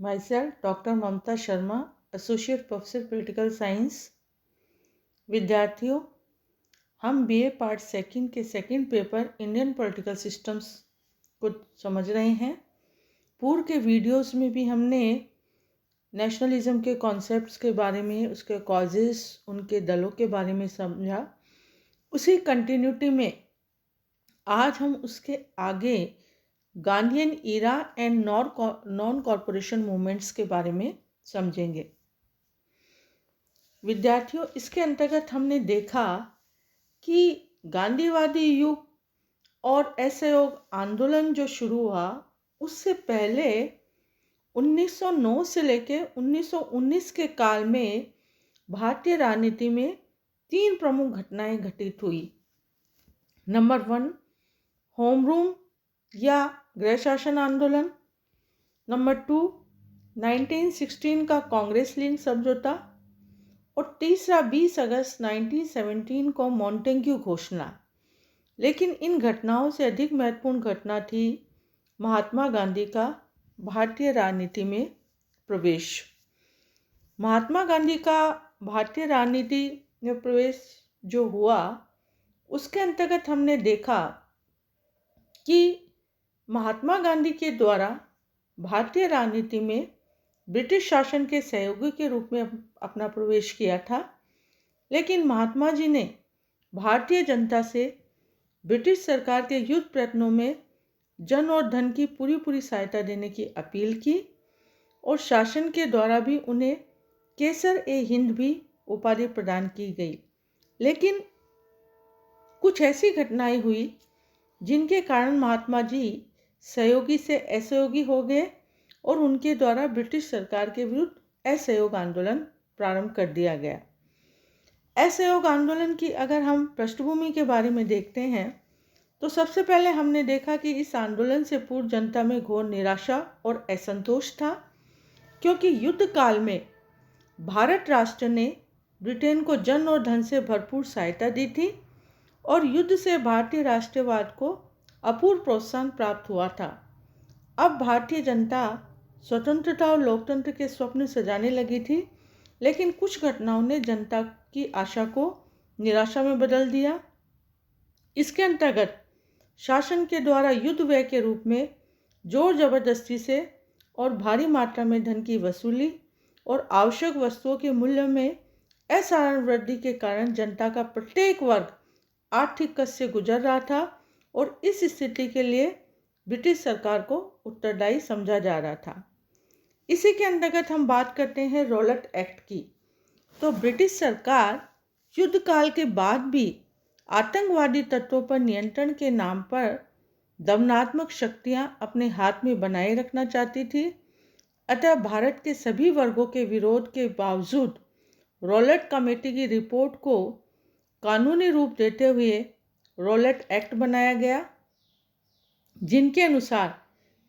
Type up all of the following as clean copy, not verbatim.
myself doctor Mamta Sharma, associate professor political science. विद्यार्थियों, हम BA part second के second paper Indian political systems को समझ रहे हैं। पूर्व के वीडियोस में भी हमने नेशनलिज्म के कॉन्सेप्ट्स के बारे में, उसके कॉजेस, उनके दलों के बारे में समझा। उसी कंटिन्यूटी में आज हम उसके आगे Gandhian era and non corporation movements के बारे में समझेंगे। विद्यार्थियों, इसके अंतर्गत हमने देखा कि गांधीवादी युग और असहयोग आंदोलन जो शुरू हुआ, उससे पहले 1909 से लेकर 1919 के काल में भारतीय राजनीति में 3 प्रमुख घटनाएं घटित हुई। नंबर 1, होम रूल या गृह शासन आंदोलन। नंबर 2, 1916 का कांग्रेस लीग समझौता। और तीसरा 20 अगस्त 1917 को मॉन्टेग्यू घोषणा। लेकिन इन घटनाओं से अधिक महत्वपूर्ण घटना थी महात्मा गांधी का भारतीय राजनीति में प्रवेश। महात्मा गांधी का भारतीय राजनीति में प्रवेश जो हुआ, उसके अंतर्गत हमने देखा कि महात्मा गांधी के द्वारा भारतीय राजनीति में ब्रिटिश शासन के सहयोगी के रूप में अपना प्रवेश किया था। लेकिन महात्मा जी ने भारतीय जनता से ब्रिटिश सरकार के युद्ध प्रयत्नों में जन और धन की पूरी सहायता देने की अपील की और शासन के द्वारा भी उन्हें केसर ए हिंद भी उपाधि प्रदान की गई। लेकिन कुछ ऐसी घटनाएं हुई जिनके कारण महात्मा जी सहयोगी से असहयोगी हो गए और उनके द्वारा ब्रिटिश सरकार के विरुद्ध असहयोग आंदोलन प्रारंभ कर दिया गया। असहयोग आंदोलन की अगर हम पृष्ठभूमि के बारे में देखते हैं तो सबसे पहले हमने देखा कि इस आंदोलन से पूर्व जनता में घोर निराशा और असंतोष था, क्योंकि युद्ध काल में भारत राष्ट्र ने ब्रिटेन को जन और धन से भरपूर सहायता दी थी और युद्ध से भारतीय राष्ट्रवाद को अपूर्व प्रोत्साहन प्राप्त हुआ था। अब भारतीय जनता स्वतंत्रता और लोकतंत्र के स्वप्न सजाने लगी थी, लेकिन कुछ घटनाओं ने जनता की आशा को निराशा में बदल दिया। इसके अंतर्गत शासन के द्वारा युद्ध व्यय के रूप में जोर जबरदस्ती से और भारी मात्रा में धन की वसूली और आवश्यक वस्तुओं के मूल्य में असाधारण वृद्धि के कारण जनता का प्रत्येक वर्ग आर्थिक कष्ट से गुजर रहा था और इस स्थिति के लिए ब्रिटिश सरकार को उत्तरदायी समझा जा रहा था। इसी के अंतर्गत हम बात करते हैं रॉलेट एक्ट की। तो ब्रिटिश सरकार युद्ध काल के बाद भी आतंकवादी तत्वों पर नियंत्रण के नाम पर दमनात्मक शक्तियां अपने हाथ में बनाए रखना चाहती थी। अतः भारत के सभी वर्गों के विरोध के बावजूद रॉलेट कमेटी की रिपोर्ट को कानूनी रूप देते हुए रॉलेट एक्ट बनाया गया, जिनके अनुसार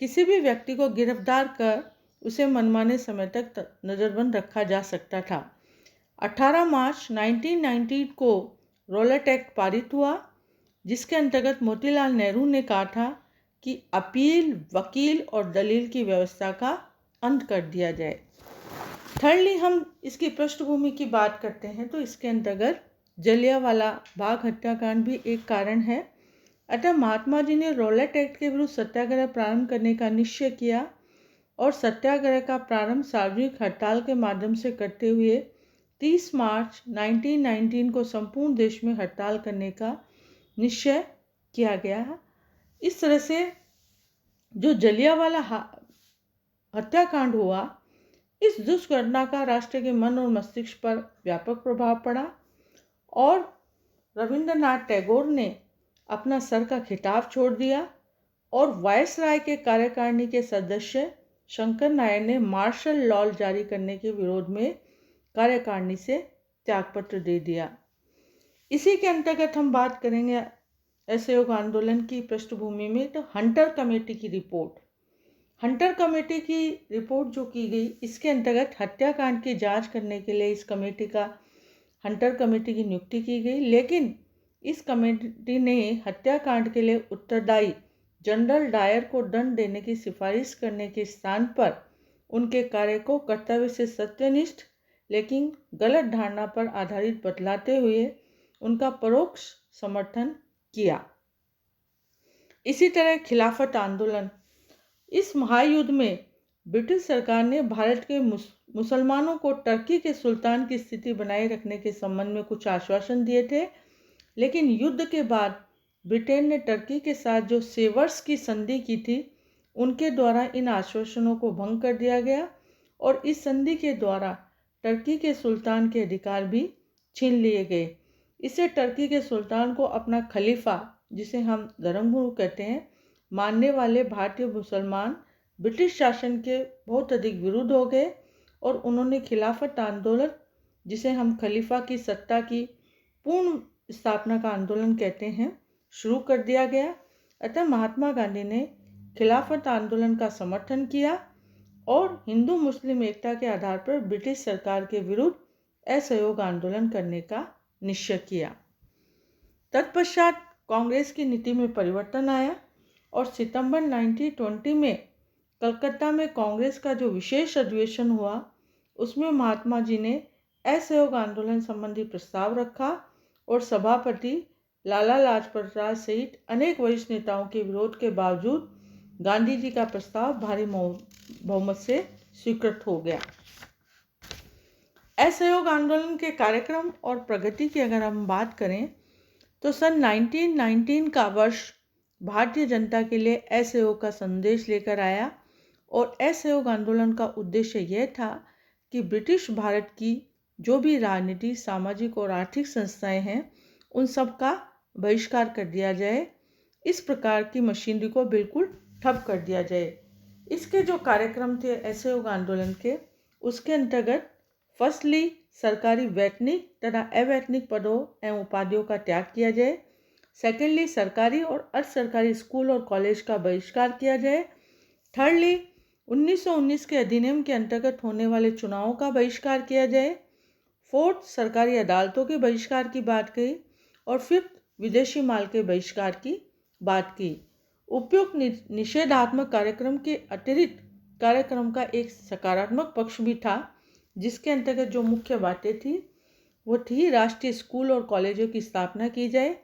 किसी भी व्यक्ति को गिरफ्तार कर उसे मनमाने समय तक नज़रबंद रखा जा सकता था। 18 मार्च 1919 को रॉलेट एक्ट पारित हुआ, जिसके अंतर्गत मोतीलाल नेहरू ने कहा था कि अपील, वकील और दलील की व्यवस्था का अंत कर दिया जाए। थर्डली, हम इसकी पृष्ठभूमि की बात करते हैं तो इसके अंतर्गत जलियांवाला बाग हत्याकांड भी एक कारण है। अतः महात्मा जी ने रॉलेट एक्ट के विरुद्ध सत्याग्रह प्रारंभ करने का निश्चय किया और सत्याग्रह का प्रारंभ सार्वजनिक हड़ताल के माध्यम से करते हुए 30 मार्च 1919 को संपूर्ण देश में हड़ताल करने का निश्चय किया गया। इस तरह से जो जलियांवाला हत्याकांड हुआ, इस दुष्घटना का राष्ट्र के मन और मस्तिष्क पर व्यापक प्रभाव पड़ा और रविंद्रनाथ टैगोर ने अपना सर का खिताब छोड़ दिया और वायसराय के कार्यकारिणी के सदस्य शंकर नायर ने मार्शल लॉ जारी करने के विरोध में कार्यकारिणी से त्यागपत्र दे दिया। इसी के अंतर्गत हम बात करेंगे असहयोग आंदोलन की पृष्ठभूमि में तो हंटर कमेटी की रिपोर्ट। हंटर कमेटी की रिपोर्ट जो की गई, इसके अंतर्गत हत्याकांड की जांच करने के लिए इस कमेटी का हंटर कमेटी की नियुक्ति की गई। लेकिन इस कमेटी ने हत्याकांड के लिए उत्तरदायी जनरल डायर को दंड देने की सिफारिश करने के स्थान पर उनके कार्य को कर्तव्य से सत्यनिष्ठ लेकिन गलत धारणा पर आधारित बतलाते हुए उनका परोक्ष समर्थन किया। इसी तरह खिलाफत आंदोलन। इस महायुद्ध में ब्रिटिश सरकार ने भारत के मुसलमानों को टर्की के सुल्तान की स्थिति बनाए रखने के संबंध में कुछ आश्वासन दिए थे, लेकिन युद्ध के बाद ब्रिटेन ने टर्की के साथ जो सेवर्स की संधि की थी उनके द्वारा इन आश्वासनों को भंग कर दिया गया और इस संधि के द्वारा टर्की के सुल्तान के अधिकार भी छीन लिए गए। इससे टर्की के सुल्तान को अपना खलीफा, जिसे हम धर्मगुरु कहते हैं, मानने वाले भारतीय मुसलमान ब्रिटिश शासन के बहुत अधिक विरुद्ध हो गए और उन्होंने खिलाफत आंदोलन, जिसे हम खलीफा की सत्ता की पूर्ण स्थापना का आंदोलन कहते हैं, शुरू कर दिया गया। अतः महात्मा गांधी ने खिलाफत आंदोलन का समर्थन किया और हिंदू मुस्लिम एकता के आधार पर ब्रिटिश सरकार के विरुद्ध असहयोग आंदोलन करने का निश्चय किया। तत्पश्चात कांग्रेस की नीति में परिवर्तन आया और सितंबर 1920 में कलकत्ता में कांग्रेस का जो विशेष अधिवेशन हुआ उसमें महात्मा जी ने असहयोग आंदोलन संबंधी प्रस्ताव रखा और सभापति लाला लाजपत राय सहित अनेक वरिष्ठ नेताओं के विरोध के बावजूद गांधी जी का प्रस्ताव भारी बहुमत से स्वीकृत हो गया। असहयोग आंदोलन के कार्यक्रम और प्रगति की अगर हम बात करें तो सन 1919 का वर्ष भारतीय जनता के लिए असहयोग का संदेश लेकर आया और असहयोग आंदोलन का उद्देश्य यह था कि ब्रिटिश भारत की जो भी राजनीति, सामाजिक और आर्थिक संस्थाएं हैं उन सब का बहिष्कार कर दिया जाए। इस प्रकार की मशीनरी को बिल्कुल ठप कर दिया जाए। इसके जो कार्यक्रम थे असहयोग आंदोलन के, उसके अंतर्गत फर्स्टली सरकारी वैतनिक तथा अवैतनिक पदों एवं उपाधियों का त्याग किया जाए। सेकेंडली सरकारी और अर्ध सरकारी स्कूल और कॉलेज का बहिष्कार किया जाए। थर्डली 1919 के अधिनियम के अंतर्गत होने वाले चुनावों का बहिष्कार किया जाए। फोर्थ सरकारी अदालतों के बहिष्कार की बात कही और फिफ्थ विदेशी माल के बहिष्कार की बात की। उपयुक्त निषेधात्मक कार्यक्रम के अतिरिक्त कार्यक्रम का एक सकारात्मक पक्ष भी था, जिसके अंतर्गत जो मुख्य बातें थी वो थी राष्ट्रीय स्कूल और कॉलेजों की स्थापना की जाए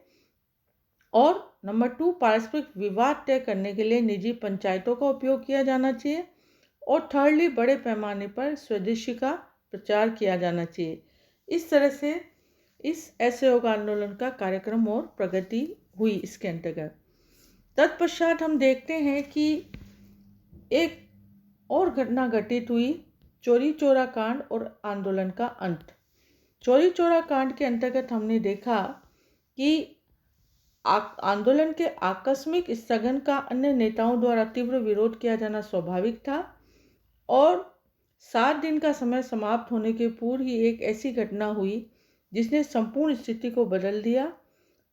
और नंबर 2 पारस्परिक विवाद तय करने के लिए निजी पंचायतों का उपयोग किया जाना चाहिए और थर्डली बड़े पैमाने पर स्वदेशी का प्रचार किया जाना चाहिए। इस तरह से इस असहयोग आंदोलन का कार्यक्रम और प्रगति हुई इसके अंतर्गत। तत्पश्चात हम देखते हैं कि एक और घटना घटित हुई, चौरी चौरा कांड और आंदोलन का अंत। चौरी चौरा कांड के अंतर्गत हमने देखा कि आंदोलन के आकस्मिक स्थगन का अन्य नेताओं द्वारा तीव्र विरोध किया जाना स्वाभाविक था और 7 दिन का समय समाप्त होने के पूर्व ही एक ऐसी घटना हुई जिसने संपूर्ण स्थिति को बदल दिया।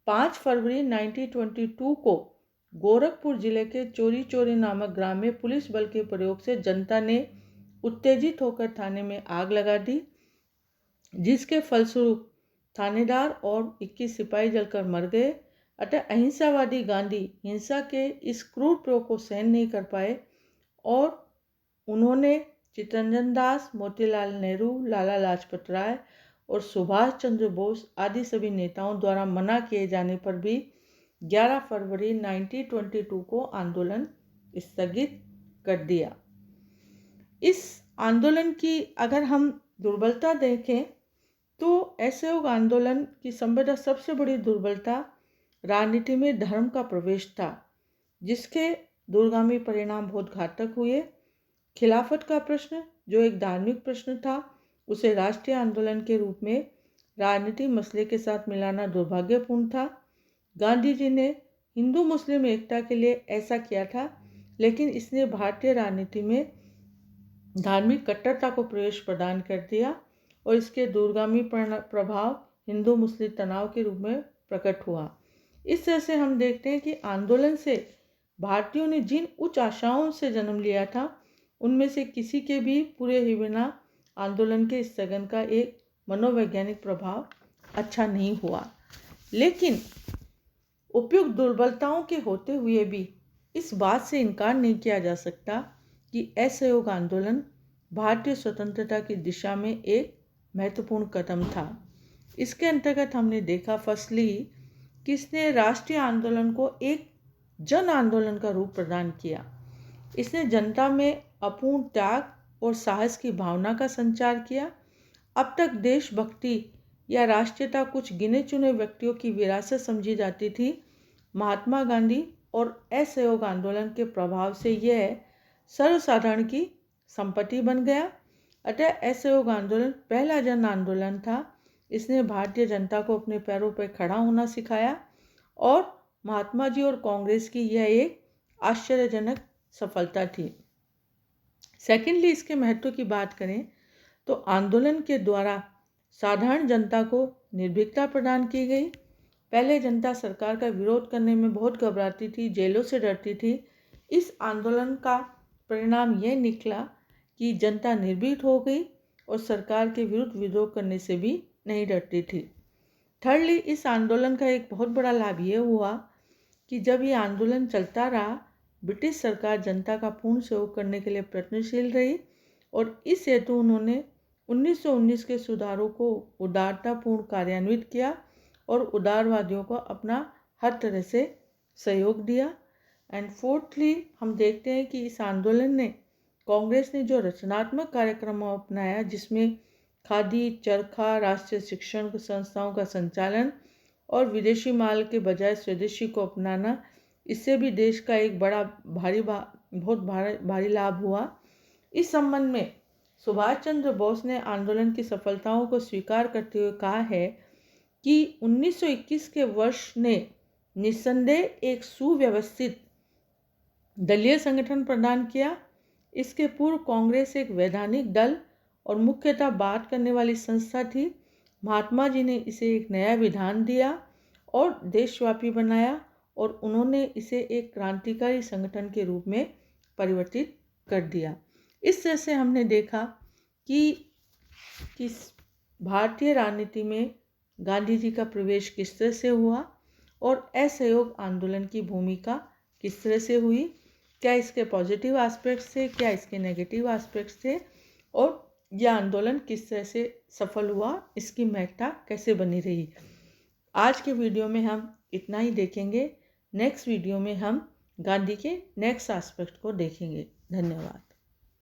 5 फरवरी 1922 को गोरखपुर जिले के चौरी चौरी नामक ग्राम में पुलिस बल के प्रयोग से जनता ने उत्तेजित होकर थाने में आग लगा दी, जिसके फलस्वरूप थानेदार और 21 सिपाही जलकर मर गए। अतः अहिंसावादी गांधी हिंसा के इस क्रूर प्रयोग को सहन नहीं कर पाए और उन्होंने चित्तरंजन दास, मोतीलाल नेहरू, लाला लाजपत राय और सुभाष चंद्र बोस आदि सभी नेताओं द्वारा मना किए जाने पर भी 11 फरवरी 1922 को आंदोलन स्थगित कर दिया। इस आंदोलन की अगर हम दुर्बलता देखें तो असहयोग आंदोलन की संभवतः सबसे बड़ी दुर्बलता राजनीति में धर्म का प्रवेश था, जिसके दूरगामी परिणाम बहुत घातक हुए। खिलाफत का प्रश्न, जो एक धार्मिक प्रश्न था, उसे राष्ट्रीय आंदोलन के रूप में राजनीतिक मसले के साथ मिलाना दुर्भाग्यपूर्ण था। गांधी जी ने हिंदू मुस्लिम एकता के लिए ऐसा किया था, लेकिन इसने भारतीय राजनीति में धार्मिक कट्टरता को प्रवेश प्रदान कर दिया और इसके दूरगामी प्रभाव हिंदू मुस्लिम तनाव के रूप में प्रकट हुआ। इस तरह से हम देखते हैं कि आंदोलन से भारतीयों ने जिन उच्च आशाओं से जन्म लिया था, उनमें से किसी के भी पूरे हुए बिना आंदोलन के स्थगन का एक मनोवैज्ञानिक प्रभाव अच्छा नहीं हुआ। लेकिन उपयुक्त दुर्बलताओं के होते हुए भी इस बात से इनकार नहीं किया जा सकता कि असहयोग आंदोलन भारतीय स्वतंत्रता की दिशा में एक महत्वपूर्ण कदम था। इसके अंतर्गत हमने देखा फर्स्टली कि इसने राष्ट्रीय आंदोलन को एक जन आंदोलन का रूप प्रदान किया। इसने जनता में अपूर्ण त्याग और साहस की भावना का संचार किया। अब तक देशभक्ति या राष्ट्रीयता कुछ गिने चुने व्यक्तियों की विरासत समझी जाती थी। महात्मा गांधी और असहयोग आंदोलन के प्रभाव से यह सर्वसाधारण की संपत्ति बन गया। अतः असहयोग आंदोलन पहला जन आंदोलन था। इसने भारतीय जनता को अपने पैरों पर खड़ा होना सिखाया और महात्मा जी और कांग्रेस की यह एक आश्चर्यजनक सफलता थी। सेकेंडली, इसके महत्व की बात करें तो आंदोलन के द्वारा साधारण जनता को निर्भीकता प्रदान की गई। पहले जनता सरकार का विरोध करने में बहुत घबराती थी, जेलों से डरती थी। इस आंदोलन का परिणाम यह निकला कि जनता निर्भीक हो गई और सरकार के विरुद्ध विद्रोह करने से भी नहीं डरती थी। थर्डली, इस आंदोलन का एक बहुत बड़ा लाभ यह हुआ कि जब ये आंदोलन चलता रहा, ब्रिटिश सरकार जनता का पूर्ण सहयोग करने के लिए प्रयत्नशील रही और इस हेतु उन्होंने 1919 के सुधारों को उदारतापूर्ण कार्यान्वित किया और उदारवादियों को अपना हर तरह से सहयोग दिया। एंड फोर्थली, हम देखते हैं कि इस आंदोलन ने कांग्रेस ने जो रचनात्मक कार्यक्रम अपनाया, जिसमें खादी, चरखा, राष्ट्रीय शिक्षण संस्थाओं का संचालन और विदेशी माल के बजाय स्वदेशी को अपनाना, इससे भी देश का एक बड़ा बहुत भारी लाभ हुआ। इस संबंध में सुभाष चंद्र बोस ने आंदोलन की सफलताओं को स्वीकार करते हुए कहा है कि 1921 के वर्ष ने निस्संदेह एक सुव्यवस्थित दलीय संगठन प्रदान किया। इसके पूर्व कांग्रेस एक वैधानिक दल और मुख्यतः बात करने वाली संस्था थी। महात्मा जी ने इसे एक नया विधान दिया और देशव्यापी बनाया और उन्होंने इसे एक क्रांतिकारी संगठन के रूप में परिवर्तित कर दिया। इस तरह से हमने देखा कि भारतीय राजनीति में गांधी जी का प्रवेश किस तरह से हुआ और असहयोग आंदोलन की भूमिका किस तरह से हुई, क्या इसके पॉजिटिव एस्पेक्ट्स थे, क्या इसके नेगेटिव एस्पेक्ट्स थे और यह आंदोलन किस तरह से सफल हुआ, इसकी महत्ता कैसे बनी रही। आज के वीडियो में हम इतना ही देखेंगे। नेक्स्ट वीडियो में हम गांधी के नेक्स्ट एस्पेक्ट को देखेंगे। धन्यवाद।